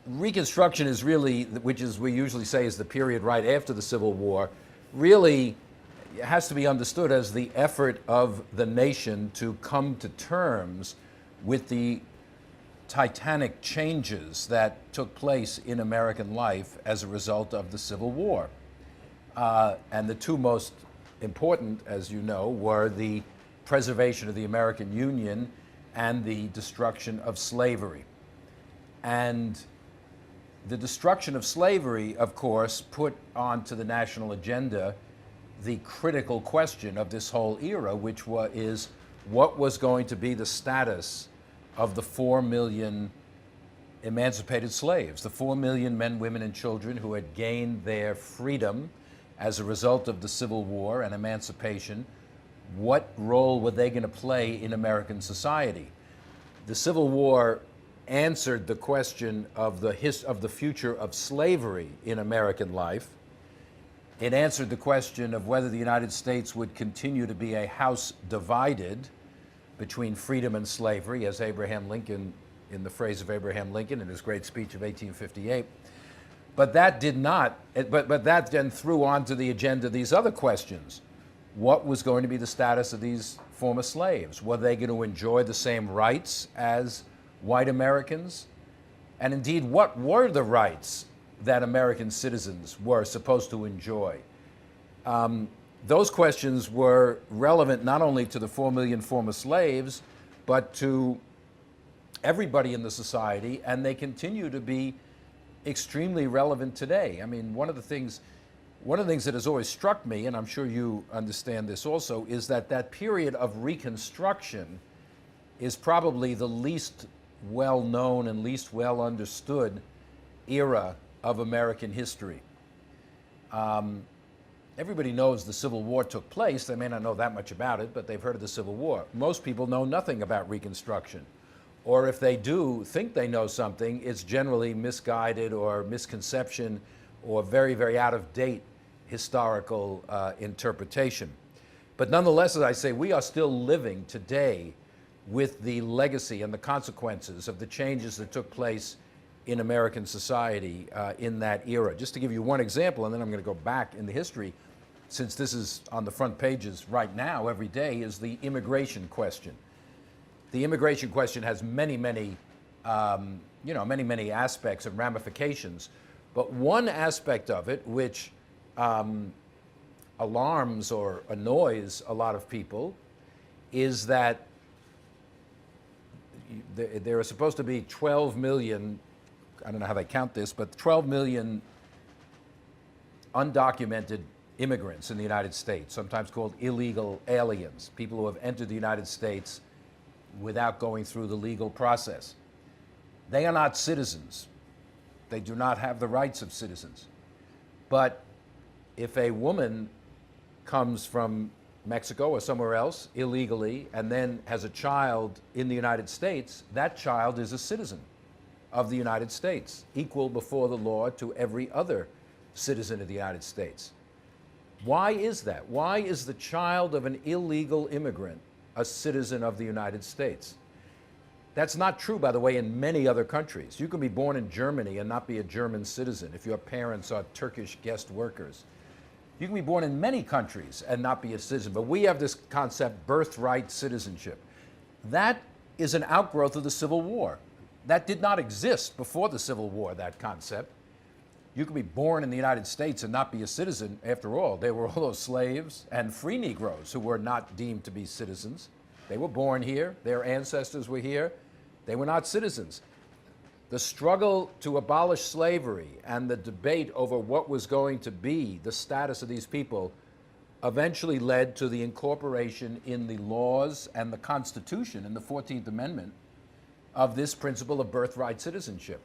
Reconstruction is really, which is we usually say is the period right after the Civil War, really has to be understood as the effort of the nation to come to terms with the titanic changes that took place in American life as a result of the Civil War. And the two most important, as you know, were the preservation of the American Union and the destruction of slavery. And the destruction of slavery, of course, put onto the national agenda the critical question of this whole era, which is what was going to be the status of the 4 million emancipated slaves, the 4 million men, women, and children who had gained their freedom as a result of the Civil War and emancipation. What role were they going to play in American society? The Civil War answered the question of the future of slavery in American life. It answered the question of whether the United States would continue to be a house divided between freedom and slavery, as Abraham Lincoln, in the phrase of Abraham Lincoln in his great speech of 1858. But that did not, but that then threw onto the agenda these other questions. What was going to be the status of these former slaves? Were they going to enjoy the same rights as white Americans? And indeed, what were the rights that American citizens were supposed to enjoy? Those questions were relevant not only to the 4 million former slaves, but to everybody in the society, and they continue to be extremely relevant today. I mean, one of the things that has always struck me, and I'm sure you understand this also, is that that period of Reconstruction is probably the least well-known and least well-understood era of American history. Everybody knows the Civil War took place. They may not know that much about it, but they've heard of the Civil War. Most people know nothing about Reconstruction. Or if they do think they know something, it's generally misguided or misconception or very, very out-of-date historical interpretation. But nonetheless, as I say, we are still living today with the legacy and the consequences of the changes that took place in American society in that era. Just to give you one example, and then I'm going to go back in the history, since this is on the front pages right now every day, is the immigration question. The immigration question has many, many aspects and ramifications. But one aspect of it, which alarms or annoys a lot of people, is that there are supposed to be 12 million, I don't know how they count this, but 12 million undocumented immigrants in the United States, sometimes called illegal aliens, people who have entered the United States without going through the legal process. They are not citizens. They do not have the rights of citizens. But if a woman comes from Mexico or somewhere else illegally and then has a child in the United States, that child is a citizen of the United States, equal before the law to every other citizen of the United States. Why is that? Why is the child of an illegal immigrant a citizen of the United States? That's not true, by the way, in many other countries. You can be born in Germany and not be a German citizen if your parents are Turkish guest workers. You can be born in many countries and not be a citizen, but we have this concept, birthright citizenship. That is an outgrowth of the Civil War. That did not exist before the Civil War, that concept. You could be born in the United States and not be a citizen. After all, there were all those slaves and free Negroes who were not deemed to be citizens. They were born here, their ancestors were here, they were not citizens. The struggle to abolish slavery and the debate over what was going to be the status of these people eventually led to the incorporation in the laws and the Constitution, in the 14th Amendment, of this principle of birthright citizenship.